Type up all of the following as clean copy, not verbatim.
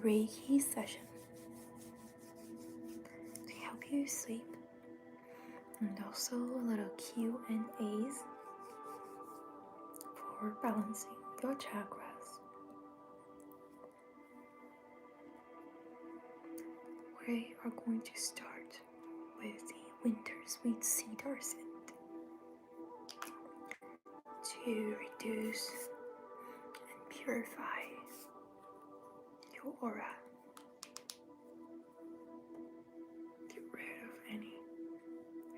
Reiki session to help you sleep, and also a little Q&As for balancing your chakras. We are going to start with the winter sweet cedar scent to reduce and purify your aura. Get rid of any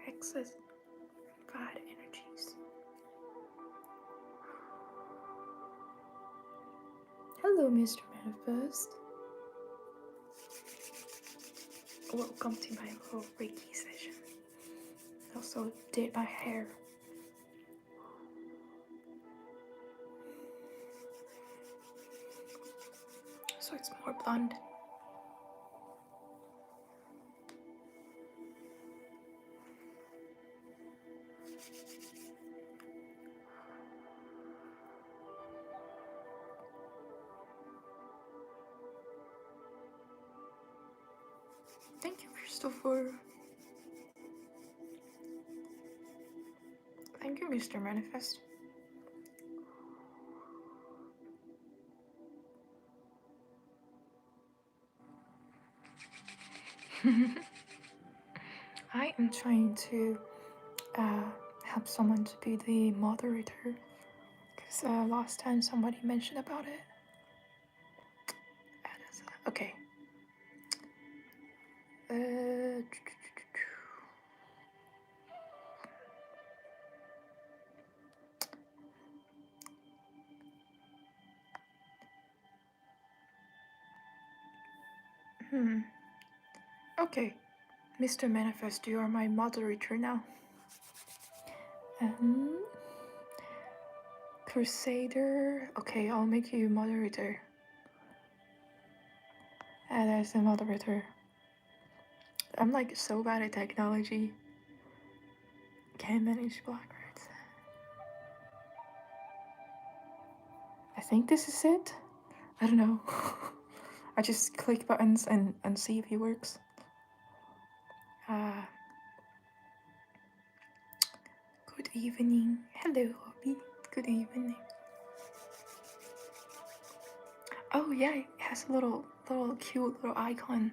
excess bad energies. Hello, Mr. Manifest. Welcome to my little Reiki session. I also did my hair. So it's more blonde. Thank you, Christopher. Thank you, Mr. Manifest. I am trying to help someone to be the moderator because last time somebody mentioned about it. Okay. Okay, Mr. Manifest, you are my moderator now. Crusader. Okay, I'll make you moderator. There's a moderator. I'm like so bad at technology. Can't manage blackbirds. I think this is it. I don't know. I just click buttons and see if it works. Good evening. Hello, Hobby. Good evening. Oh yeah, it has a little cute little icon.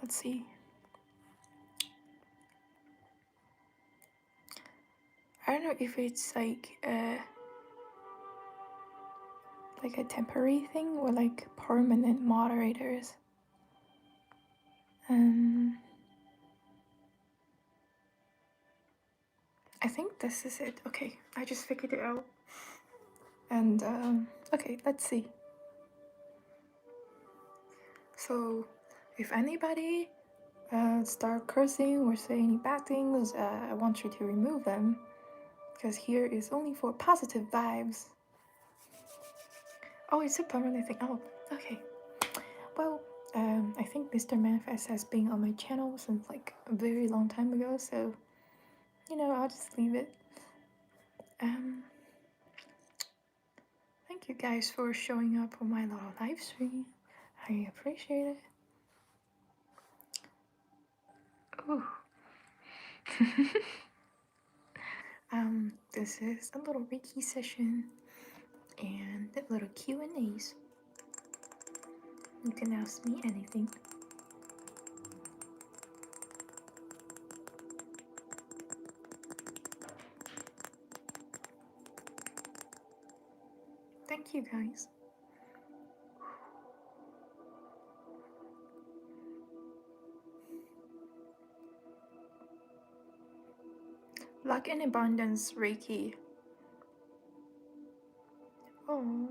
Let's see. I don't know if it's like a temporary thing or like permanent moderators. I think this is it. Okay, I just figured it out. And okay, let's see. So if anybody start cursing or say any bad things, I want you to remove them, because here is only for positive vibes. Oh, it's a permanent thing. Oh, okay. Well, I think Mr. Manifest has been on my channel since like a very long time ago, so you know, I'll just leave it. Thank you guys for showing up on my little live stream. I appreciate it. Ooh. This is a little Reiki session and a little Q&As. You can ask me anything. Thank you guys. Luck and abundance, Reiki. Oh,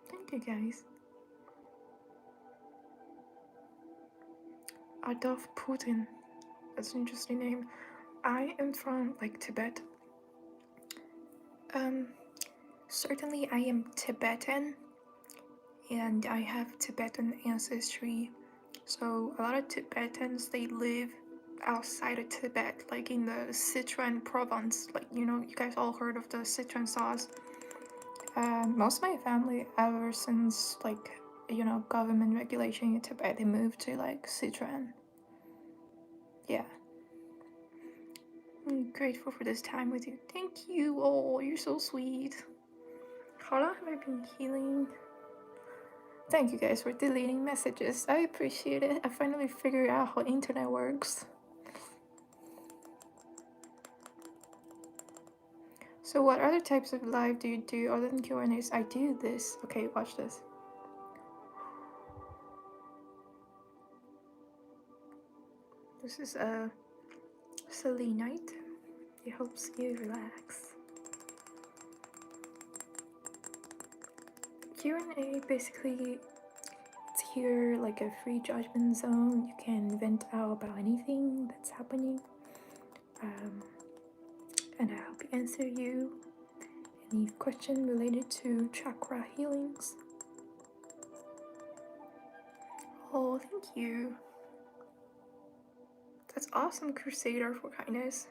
thank you guys. Adolf Putin. That's an interesting name. I am from like Tibet. Certainly I am Tibetan, and I have Tibetan ancestry. So a lot of Tibetans, they live outside of Tibet, like in the Sichuan province. Like, you know, you guys all heard of the Sichuan sauce. Most of my family, ever since like government regulation in Tibet, they moved to like Sichuan. Yeah. I'm grateful for this time with you. Thank you. Oh, you're so sweet. How long have I been healing? Thank you guys for deleting messages. I appreciate it. I finally figured out how internet works. So what other types of live do you do other than Q&As? I do this. Okay, watch this. This is a selenite. It helps you relax. Q&A basically, it's here like a free judgment zone. You can vent out about anything that's happening. And I help answer you any question related to chakra healings. Oh, thank you. That's awesome, Crusader for Kindness.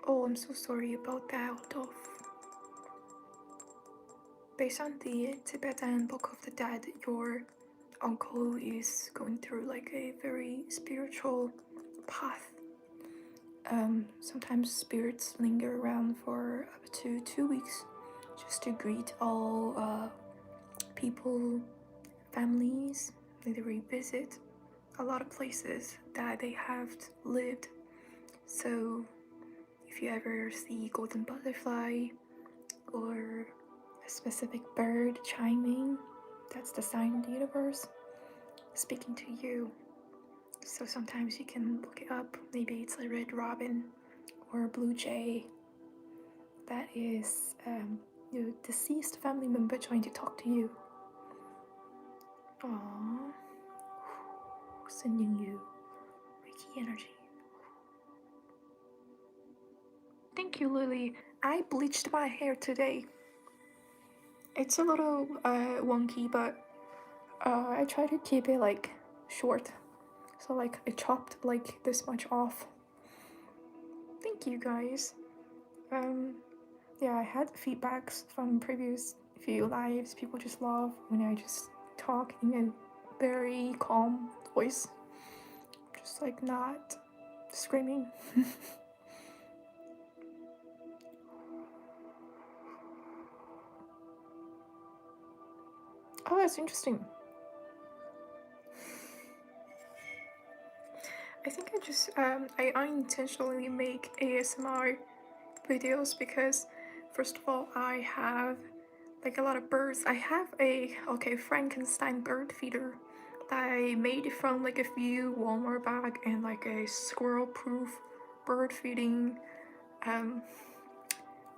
Oh, I'm so sorry about that, Otto. Based on the Tibetan Book of the Dead, your uncle is going through like a very spiritual path. Sometimes spirits linger around for up to 2 weeks just to greet all people, families. They revisit a lot of places that they have lived. So if you ever see golden butterfly or a specific bird chiming, that's the sign of the universe speaking to you. So sometimes you can look it up. Maybe it's a red robin or a blue jay. That is your deceased family member trying to talk to you. Aww. Sending you Reiki energy. Thank you, Lily. I bleached my hair today. It's a little wonky, but I try to keep it like short. So like I chopped like this much off. Thank you guys. Yeah, I had feedbacks from previous few lives. People just love when I just talk in a very calm voice. Just like not screaming. Oh, that's interesting. I think I unintentionally make ASMR videos because first of all, I have like a lot of birds. I have a Frankenstein bird feeder that I made from like a few Walmart bag and like a squirrel proof bird feeding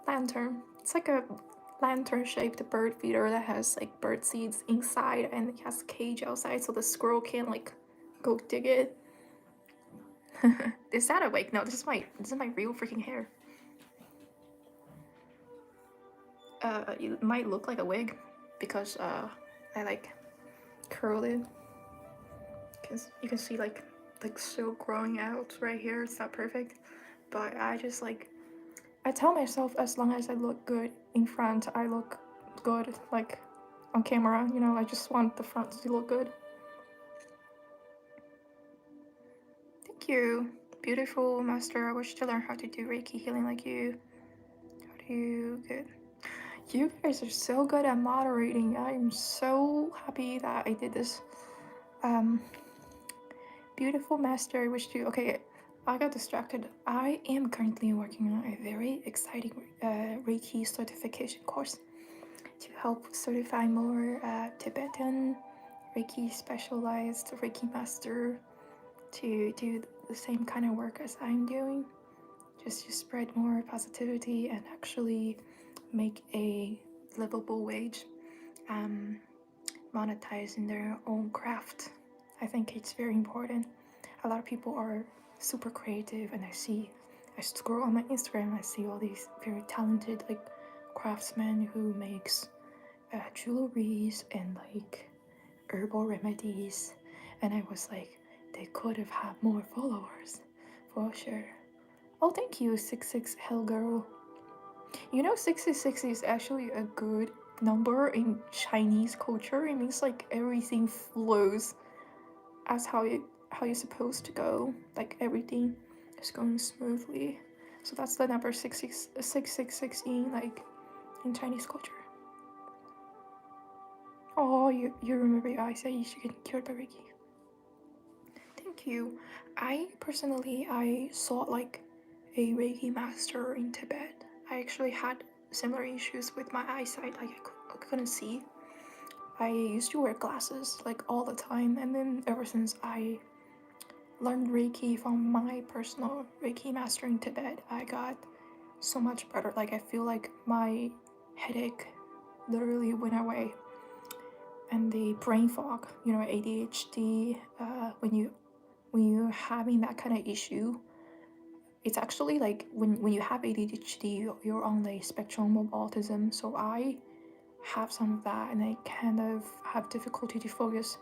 lantern. It's like a lantern shaped bird feeder that has like bird seeds inside and it has a cage outside so the squirrel can like go dig it. Is that a wig? No, this is my real freaking hair. It might look like a wig because I like curled it. Cause you can see like silk growing out right here. It's not perfect, but I just like I tell myself as long as I look good in front, I look good like on camera. You know, I just want the front to look good. Thank you, beautiful master. I wish to learn how to do Reiki healing like you. How do you get? You guys are so good at moderating. I'm so happy that I did this. Beautiful master, I wish to. Okay, I got distracted. I am currently working on a very exciting Reiki certification course to help certify more Tibetan Reiki specialized Reiki master to do the same kind of work as I'm doing, just to spread more positivity and actually make a livable wage, monetizing their own craft. I think it's very important. A lot of people are super creative, and I scroll on my Instagram, I see all these very talented like craftsmen who makes jewelries and like herbal remedies, and I was like, they could have had more followers, for sure. Oh, thank you, 66 Hell Girl. You know, 66 is actually a good number in Chinese culture. It means like everything flows as how you're supposed to go. Like everything is going smoothly. So that's the number 666 in like in Chinese culture. Oh, you remember your eyesight? You should get cured by Reiki. Thank you. I saw like a Reiki master in Tibet. I actually had similar issues with my eyesight. Like I couldn't see. I used to wear glasses like all the time, and then ever since I learned Reiki from my personal Reiki master in Tibet, I got so much better. Like I feel like my headache literally went away, and the brain fog, you know, ADHD. When you're having that kind of issue, it's actually like when you have ADHD, you're on the spectrum of autism. So I have some of that, and I kind of have difficulty to focus.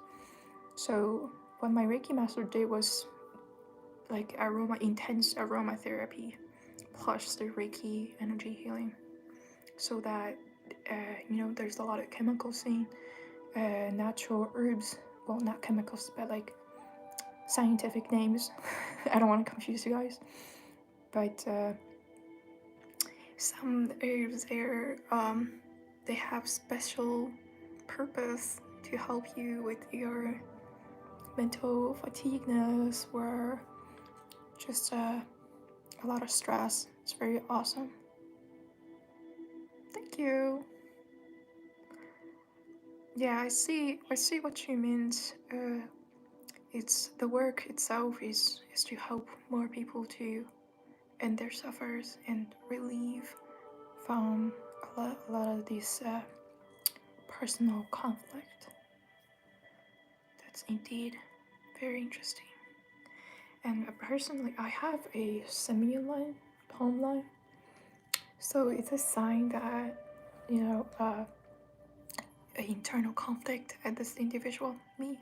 So what my Reiki master did was like intense aromatherapy plus the Reiki energy healing, so that you know, there's a lot of chemicals in natural herbs. Well, not chemicals, but like scientific names. I don't want to confuse you guys, but some herbs there, they have special purpose to help you with your mental fatigueness or just a lot of stress. It's very awesome. Thank you. Yeah, I see what you meant. It's the work itself is to help more people to end their suffers and relieve from a lot of this personal conflict. That's indeed very interesting. And personally, I have a simian line, palm line. So it's a sign that, you know, an internal conflict at this individual, me.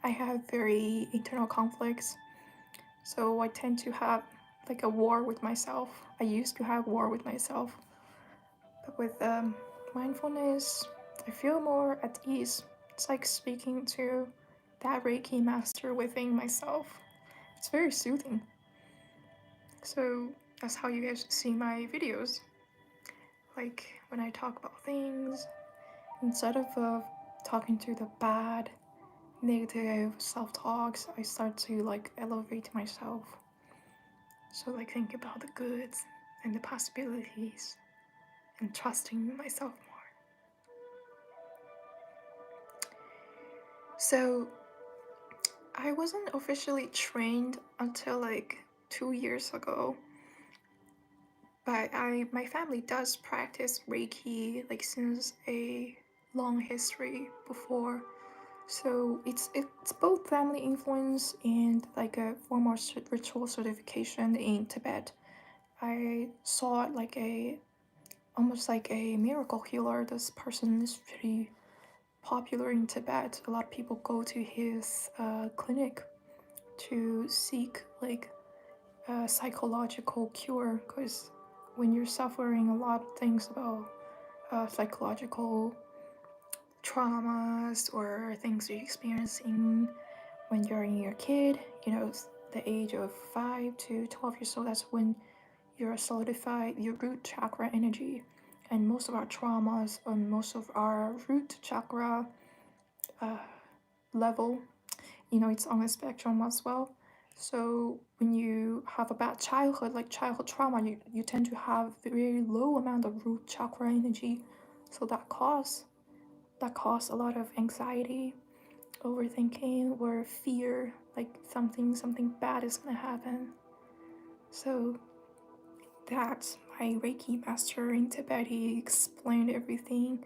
I have very internal conflicts. So I tend to have like a war with myself. I used to have war with myself. But with mindfulness, I feel more at ease. It's like speaking to that Reiki master within myself. It's very soothing. So that's how you guys see my videos. Like when I talk about things, instead of talking to the bad, negative self-talks, I start to like elevate myself. So like think about the goods and the possibilities and trusting myself more. So I wasn't officially trained until like 2 years ago, but my family does practice Reiki like since a long history before. So it's both family influence and like a formal ritual certification in Tibet. I saw it like a almost like a miracle healer. This person is pretty popular in Tibet. A lot of people go to his clinic to seek like a psychological cure, because when you're suffering a lot of things about psychological traumas or things you're experiencing when you're in your kid, you know, the age of 5 to 12 years old, that's when you're solidified your root chakra energy. And most of our traumas and most of our root chakra level, you know, it's on a spectrum as well. So when you have a bad childhood, like childhood trauma, you tend to have very low amount of root chakra energy. So that cause a lot of anxiety, overthinking, or fear, like something bad is gonna happen. So that's my Reiki master in Tibet. He explained everything,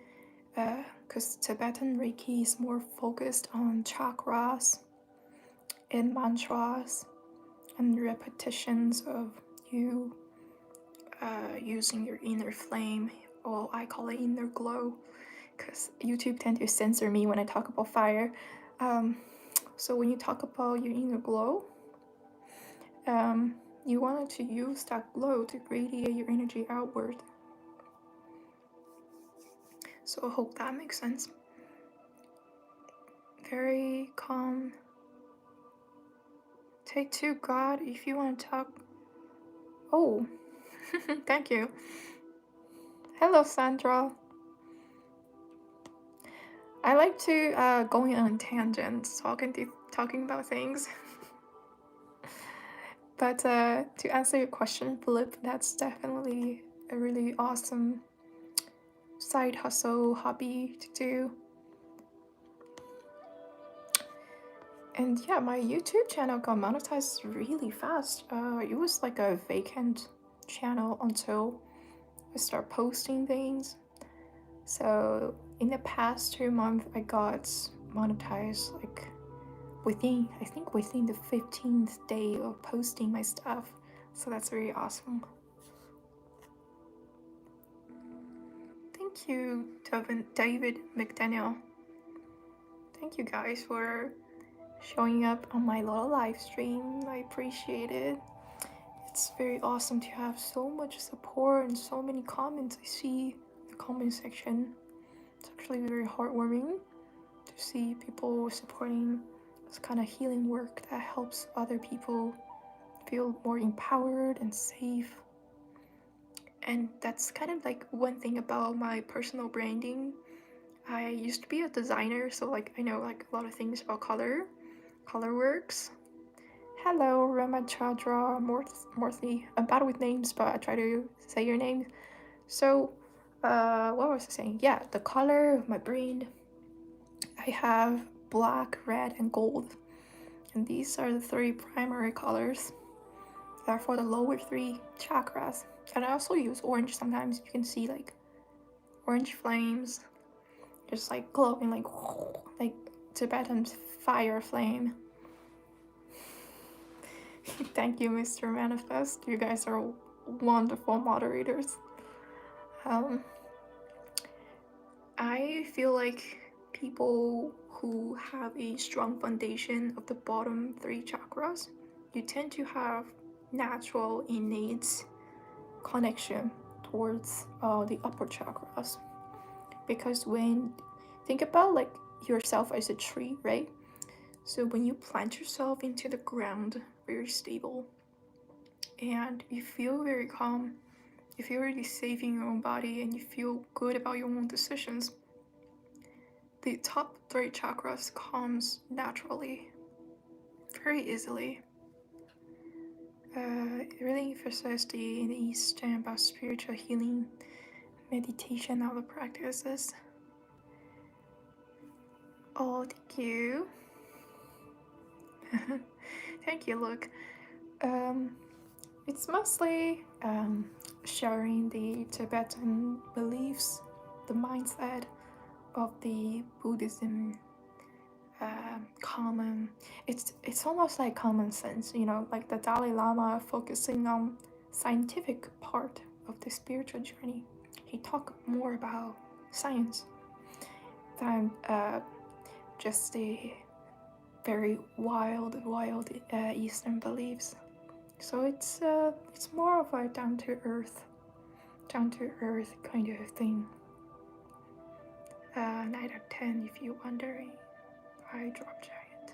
because Tibetan Reiki is more focused on chakras and mantras and repetitions of you using your inner flame, or I call it inner glow, because YouTube tend to censor me when I talk about fire. So when you talk about your inner glow, you wanted to use that glow to radiate your energy outward. So I hope that makes sense. Very calm. Take two, God, if you want to talk. Oh, thank you. Hello, Sandra. I like to going on tangents, talking about things. But to answer your question, Philip, that's definitely a really awesome side hustle hobby to do. And yeah, my YouTube channel got monetized really fast. It was like a vacant channel until I start posting things. So in the past 2 months, I got monetized like within the 15th day of posting my stuff. So that's really awesome. Thank you, David McDaniel. Thank you guys for showing up on my little live stream. I appreciate it. It's very awesome to have so much support and so many comments I see in the comment section. It's actually very heartwarming to see people supporting this kind of healing work that helps other people feel more empowered and safe. And that's kind of like one thing about my personal branding. I used to be a designer, so like I know like a lot of things about color works. Hello, Ramachandra Morthy. I'm bad with names, but I try to say your name. So, what was I saying? Yeah, the color of my brand. I have black, red, and gold, and these are the 3 primary colors. They're for the lower 3 chakras. And I also use orange sometimes. You can see like orange flames, just like glowing like Tibetan fire flame. Thank you, Mr. Manifest. You guys are wonderful moderators. I feel like people who have a strong foundation of the bottom 3 chakras, you tend to have natural innate connection towards the upper chakras. Because think about like yourself as a tree, right? So when you plant yourself into the ground, very stable, and you feel very calm, you feel really safe in your own body, and you feel good about your own decisions, the top 3 chakras comes naturally, very easily. It really emphasizes in the East about spiritual healing, meditation, other practices. Oh, thank you. Thank you, look. It's mostly sharing the Tibetan beliefs, the mindset of the Buddhism common. It's almost like common sense, you know, like the Dalai Lama focusing on scientific part of the spiritual journey. He talked more about science than just the very wild Eastern beliefs. So it's more of a down to earth kind of thing. 9 out of 10 if you're wondering. I drop giant.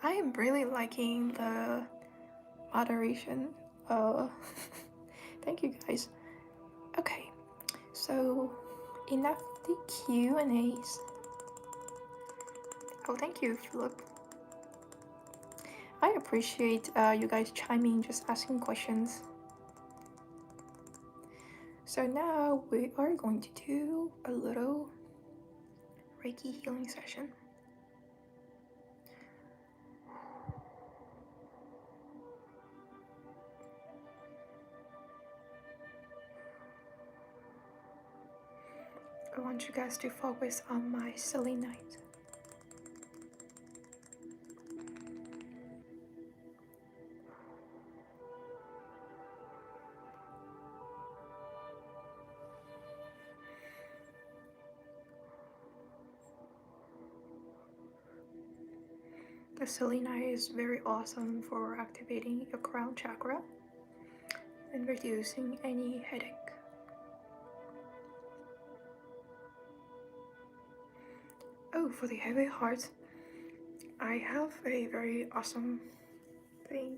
I am really liking the moderation. Thank you guys. Okay, so enough the Q&As. Oh, thank you, Philip. I appreciate you guys chiming, just asking questions. So now we are going to do a little Reiki healing session. I want you guys to focus on my selenite. The selenite is very awesome for activating your crown chakra and reducing any headache. Oh, for the heavy heart, I have a very awesome thing,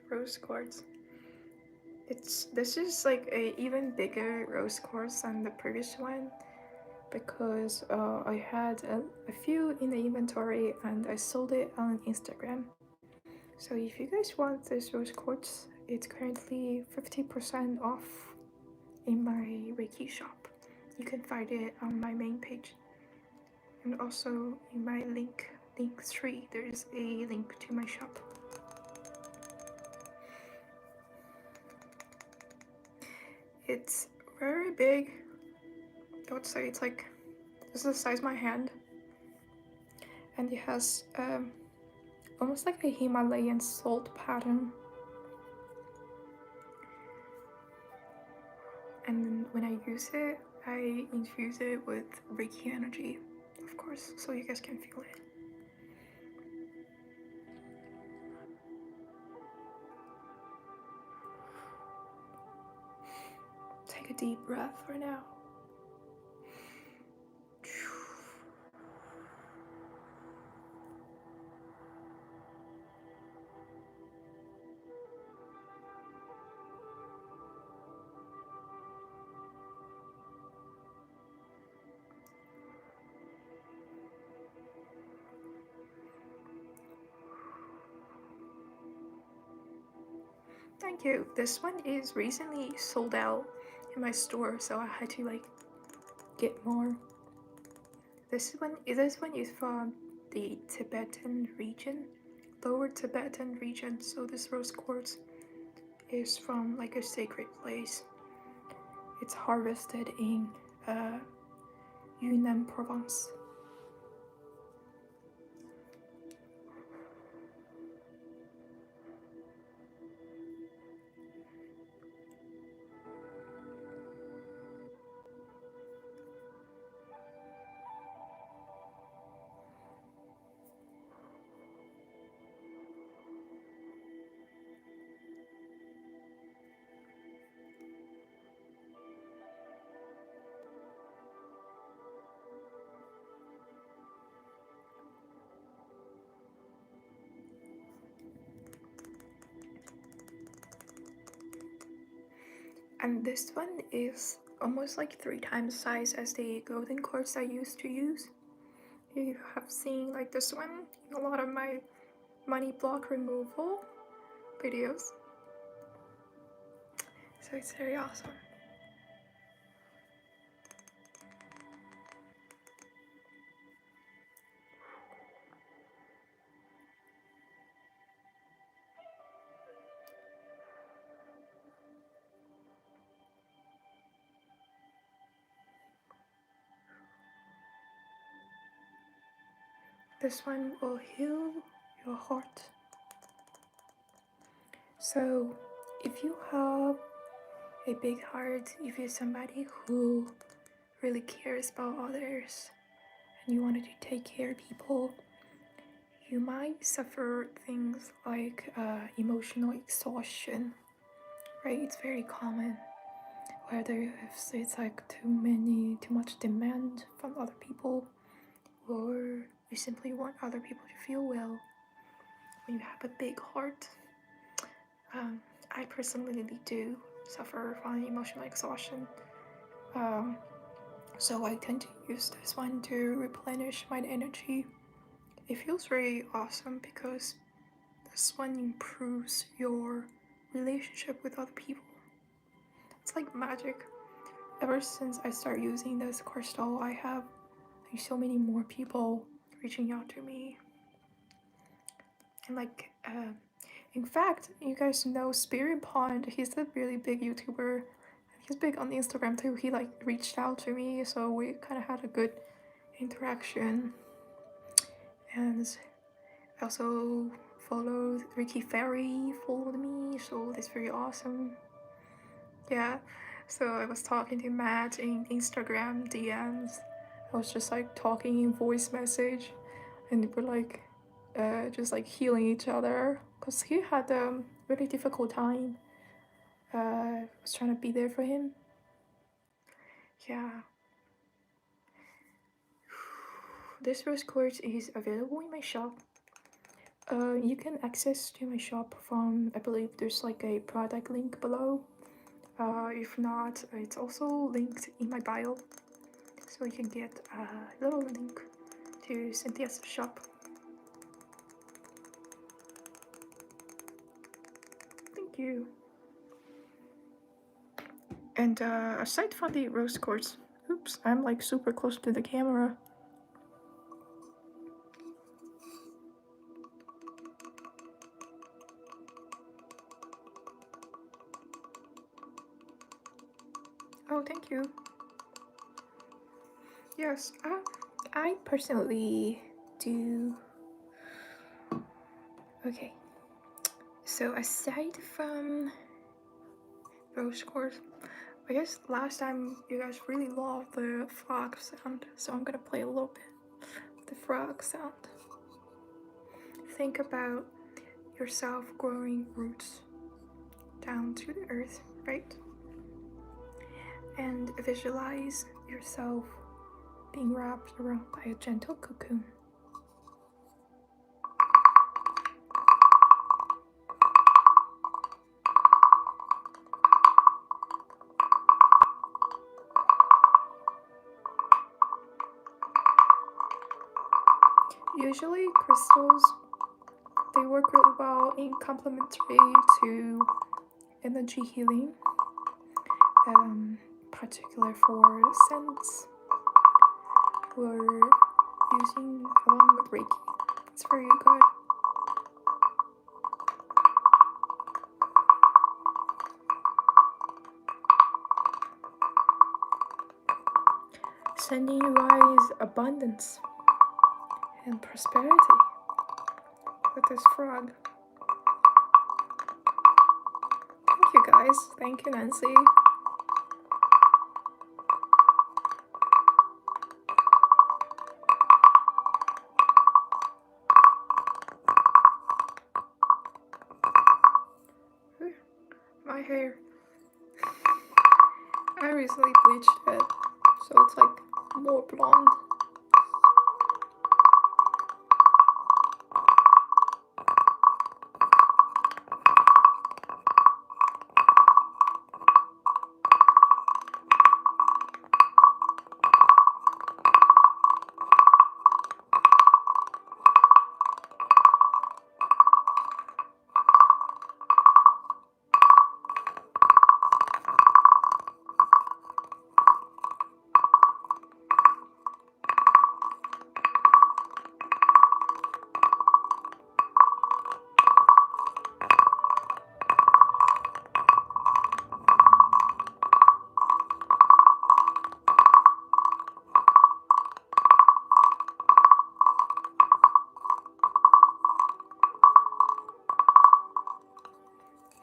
the rose quartz. This is like a even bigger rose quartz than the previous one because I had a few in the inventory and I sold it on Instagram. So if you guys want this rose quartz, it's currently 50% off in my Reiki shop. You can find it on my main page. And also in my link 3, there is a link to my shop. It's very big. I would say it's like, this is the size of my hand. And it has almost like a Himalayan salt pattern. And when I use it, I infuse it with Reiki energy, of course, so you guys can feel it. Take a deep breath right now. Thank you. This one is recently sold out in my store, so I had to like get more. This one is from the Tibetan region, lower Tibetan region. So this rose quartz is from like a sacred place. It's harvested in Yunnan province. And this one is almost like 3 times size as the golden quartz I used to use. You have seen like this one in a lot of my money block removal videos. So it's very awesome. This one will heal your heart. So if you have a big heart, if you're somebody who really cares about others and you wanted to take care of people, you might suffer things like emotional exhaustion, right? It's very common, whether it's like too much demand from other people, or you simply want other people to feel well. When you have a big heart, I personally do suffer from emotional exhaustion. So I tend to use this one to replenish my energy. It feels really awesome because this one improves your relationship with other people. It's like magic. Ever since I started using this crystal, I have like so many more people reaching out to me. And like, in fact, you guys know Spirit Pond. He's a really big YouTuber. He's big on Instagram too. He like reached out to me, so we kind of had a good interaction. And I also followed Ricky Ferry, followed me, so that's very awesome. Yeah, so I was talking to Matt in Instagram DMs. I was just like talking in voice message, and we're like just like healing each other, because he had a really difficult time. I was trying to be there for him. Yeah. This rose quartz is available in my shop. You can access to my shop from, I believe there's like a product link below. If not, it's also linked in my bio, so you can get a little link to Cynthia's shop. Thank you. And aside from the rose quartz, oops, I'm like super close to the camera. Oh, thank you. Yes, I personally do. Okay, so aside from rose quartz, I guess last time you guys really loved the frog sound, so I'm gonna play a little bit of the frog sound. Think about yourself growing roots down to the earth, right? And visualize yourself being wrapped around by a gentle cocoon. Usually crystals, they work really well in complementary to energy healing, particular for scents we're using along with Reiki. It's very good. Sending you guys abundance and prosperity with this frog. Thank you guys. Thank you, Nancy. My hair. I recently bleached it, so it's like more blonde.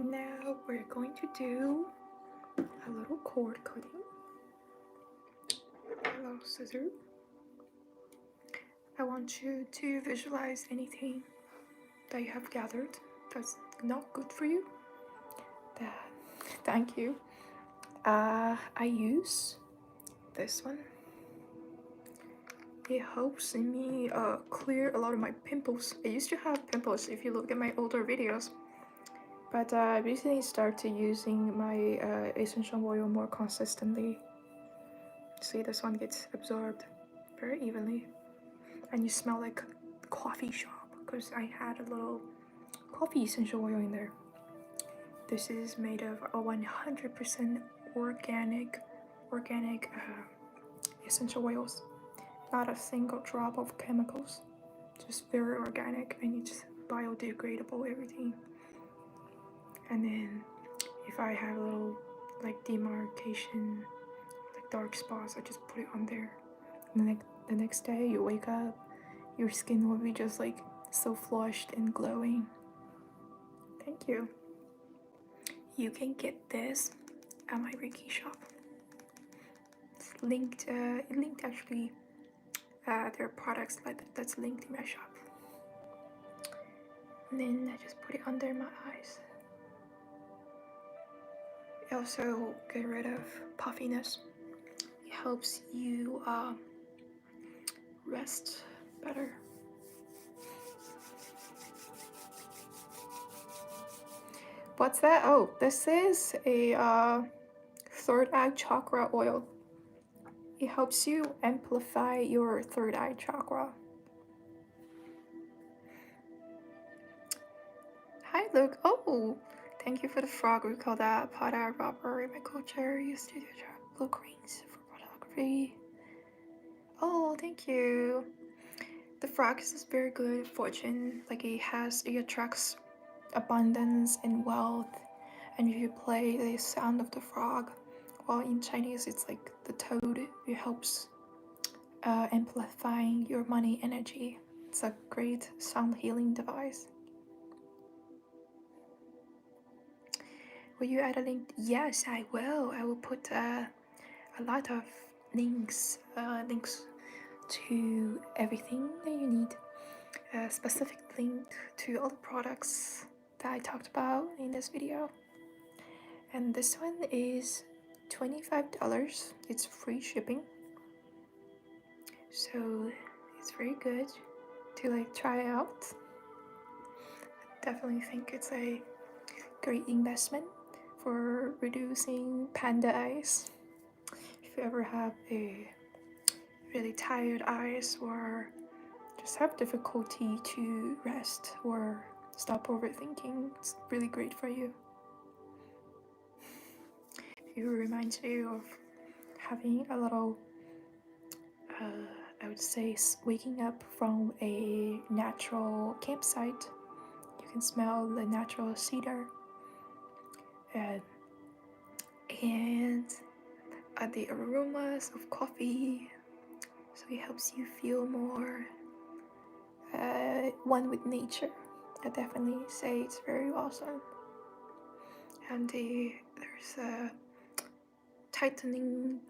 Now we're going to do a little cord cutting. A little scissor. I want you to visualize anything that you have gathered that's not good for you. Thank you. I use this one. It helps me clear a lot of my pimples. I used to have pimples if you look at my older videos, but I recently started using my essential oil more consistently. See, this one gets absorbed very evenly, and you smell like a coffee shop because I had a little coffee essential oil in there. This is made of a 100% organic essential oils. Not a single drop of chemicals, just very organic, and it's biodegradable, everything. And then if I have a little like demarcation, like dark spots, I just put it on there. And the next day you wake up, your skin will be just like so flushed and glowing. Thank you. You can get this at my Reiki shop. It's linked, actually. There are products like that's linked in my shop. And then I just put it under my eyes. It also get rid of puffiness. It helps you rest better. What's that? Oh, this is a third eye chakra oil. It helps you amplify your third eye chakra. Hi, Luke. Oh, thank you for the frog. We call that Pada Robert, my culture. Used to do blue greens for photography. Oh, thank you. The frog is very good fortune. Like it attracts abundance and wealth. And if you play the sound of the frog, well, in Chinese it's like the toad. It helps amplifying your money energy. It's a great sound healing device. Will you add a link? Yes, I will. I will put a lot of links to everything that you need. A specific link to all the products that I talked about in this video. And this one is $25. It's free shipping. So it's very good to like try out. Definitely think it's a great investment for reducing panda eyes. If you ever have a really tired eyes or just have difficulty to rest or stop overthinking, it's really great for you. It reminds you of having a little I would say waking up from a natural campsite. You can smell the natural cedar and the aromas of coffee. So it helps you feel more one with nature. I definitely say it's very awesome. And there's a tightening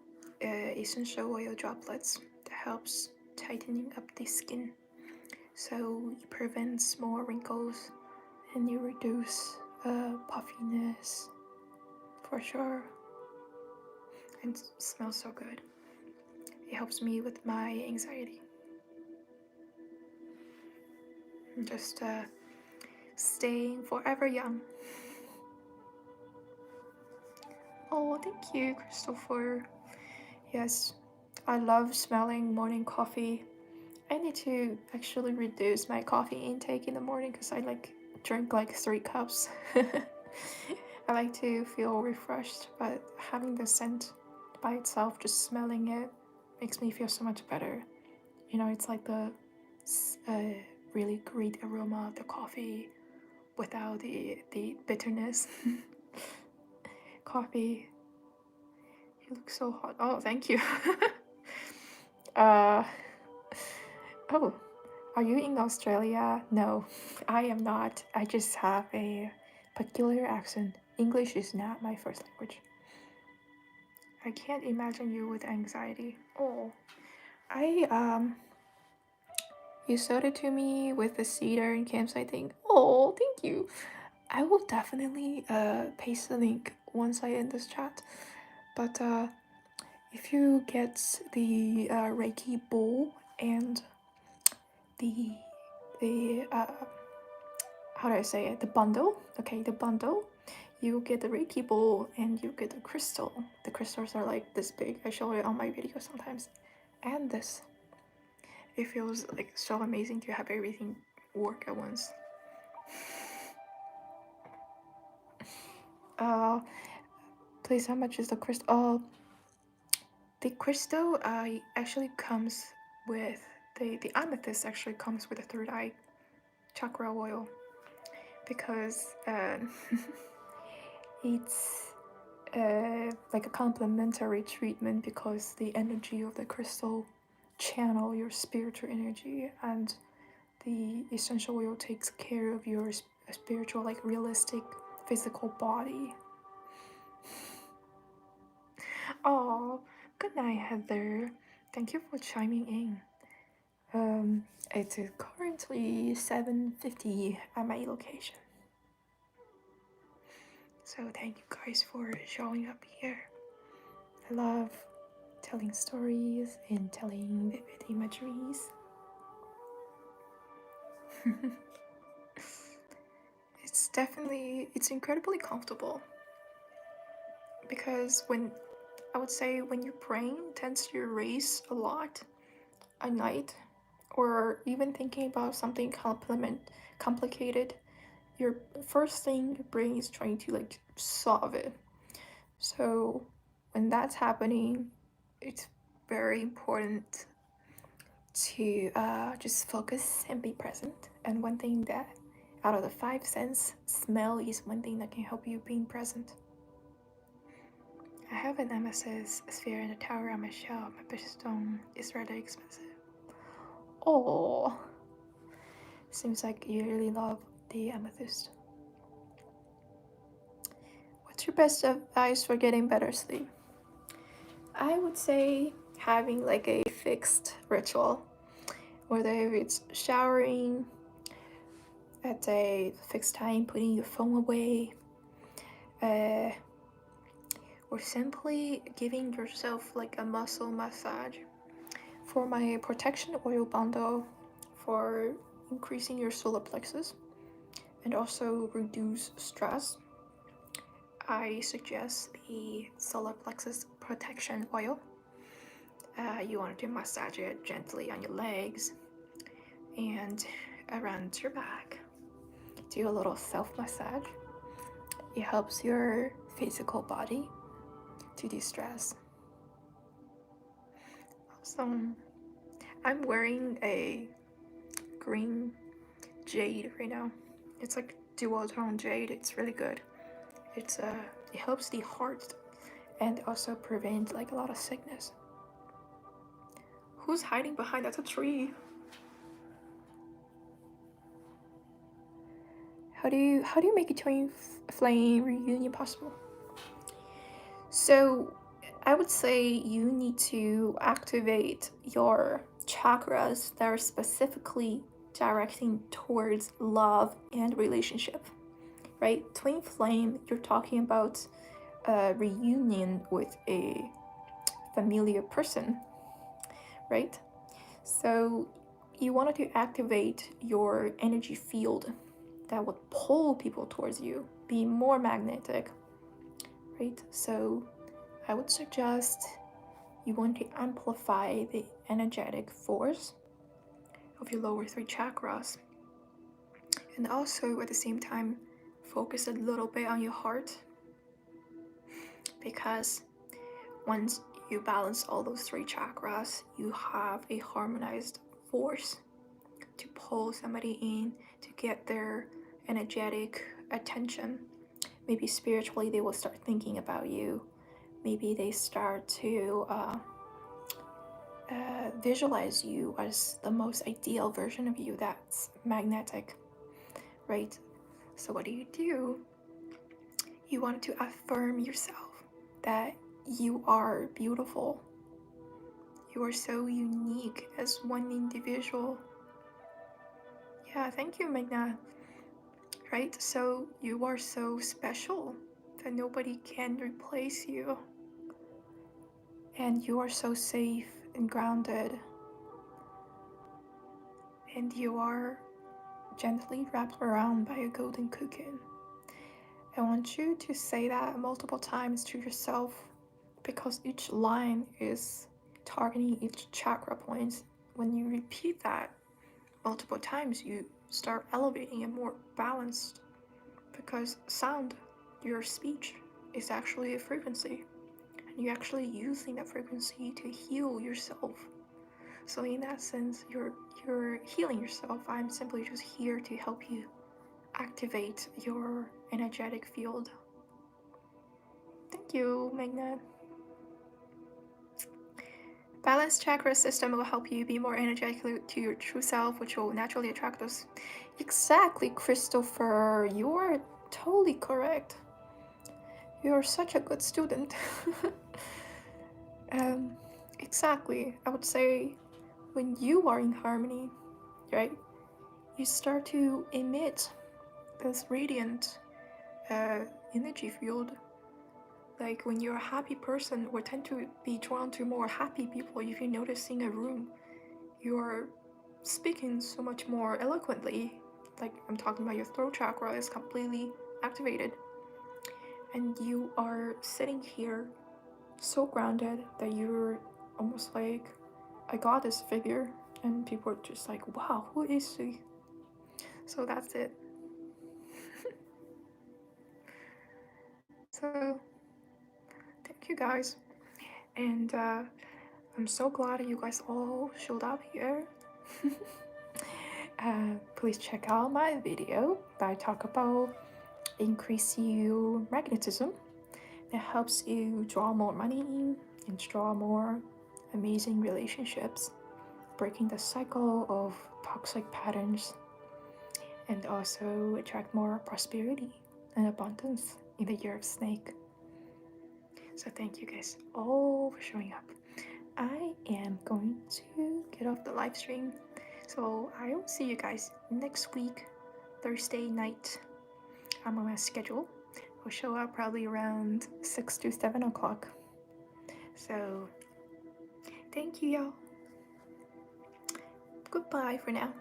essential oil droplets that helps tightening up the skin. So it prevents more wrinkles and you reduce puffiness for sure. And it smells so good. It helps me with my anxiety. I'm just staying forever young. Oh, thank you, Christopher. Yes, I love smelling morning coffee. I need to actually reduce my coffee intake in the morning because I drink like 3 cups. I like to feel refreshed, but having the scent by itself, just smelling it, makes me feel so much better. You know, it's like the really great aroma of the coffee without the bitterness. Coffee. You look so hot. Oh, thank you. Oh, are you in Australia? No, I am not. I just have a peculiar accent. English is not my first language. I can't imagine you with anxiety. Oh, you sold it to me with the cedar and campsite thing. Oh, thank you. I will definitely paste the link once I end this chat. But if you get the Reiki bowl and the how do I say it? The bundle. Okay, the bundle. You get the Reiki bowl and you get the crystal. The crystals are like this big. I show it on my video sometimes. And this. It feels like so amazing to have everything work at once. Please, how much is the crystal? The crystal actually comes with the amethyst actually comes with a third eye chakra oil because it's like a complementary treatment because the energy of the crystal channel your spiritual energy and the essential oil takes care of your spiritual, like realistic physical body. Oh, good night, Heather. Thank you for chiming in. It's currently 7:50 at my location. So thank you guys for showing up here. I love telling stories and telling vivid imageries. It's incredibly comfortable because when your brain tends to race a lot at night, or even thinking about something complicated, your first thing your brain is trying to like solve it. So when that's happening, it's very important to just focus and be present. And one thing that out of the five senses, smell is one thing that can help you being present. I have an amethyst sphere in the tower on my shelf. My precious stone is rather expensive. Oh, seems like you really love the amethyst. What's your best advice for getting better sleep? I would say having like a fixed ritual, whether it's showering at a fixed time, putting your phone away, or simply giving yourself like a muscle massage. For my protection oil bundle for increasing your solar plexus and also reduce stress, I suggest the solar plexus protection oil. You want to massage it gently on your legs and around your back. Do a little self-massage. It helps your physical body to de-stress. So I'm wearing a green jade right now. It's like dual tone jade. It's really good. It helps the heart and also prevent like a lot of sickness. Who's hiding behind? That's a tree. How do you make a twin flame reunion possible? So I would say you need to activate your chakras that are specifically directing towards love and relationship, right? Twin flame, you're talking about a reunion with a familiar person, right? So you wanted to activate your energy field that would pull people towards you, be more magnetic, right? So I would suggest you want to amplify the energetic force of your lower three chakras, and also at the same time focus a little bit on your heart, because once you balance all those three chakras, you have a harmonized force to pull somebody in, to get their energetic attention. Maybe spiritually they will start thinking about you. Maybe they start to visualize you as the most ideal version of you that's magnetic, right? So what do? You want to affirm yourself that you are beautiful. You are so unique as one individual. Yeah, thank you, Magna. Right? So you are so special that nobody can replace you. And you are so safe and grounded. And you are gently wrapped around by a golden cocoon. I want you to say that multiple times to yourself, because each line is targeting each chakra point. When you repeat that multiple times, you start elevating and more balanced, because sound, your speech, is actually a frequency, and you're actually using that frequency to heal yourself. So in that sense, you're healing yourself. I'm simply just here to help you activate your energetic field. Thank you, Magnet. Balanced chakra system will help you be more energetic to your true self, which will naturally attract us. Exactly, Christopher. You are totally correct. You're such a good student. Exactly. I would say when you are in harmony, right, you start to emit this radiant energy field. Like when you're a happy person, we tend to be drawn to more happy people. If you notice in a room, you're speaking so much more eloquently. Like I'm talking about your throat chakra is completely activated, and you are sitting here so grounded that you're almost like a goddess figure, and people are just like, wow, who is she? So that's it. So thank you guys, and I'm so glad you guys all showed up here. Please check out my video that I talk about increase your magnetism that helps you draw more money in and draw more amazing relationships, breaking the cycle of toxic patterns, and also attract more prosperity and abundance in the year of snake. So thank you guys all for showing up. I am going to get off the live stream, so I will see you guys next week, Thursday night. I'm on my schedule. I'll show up probably around 6 to 7 o'clock. So thank you, y'all. Goodbye for now.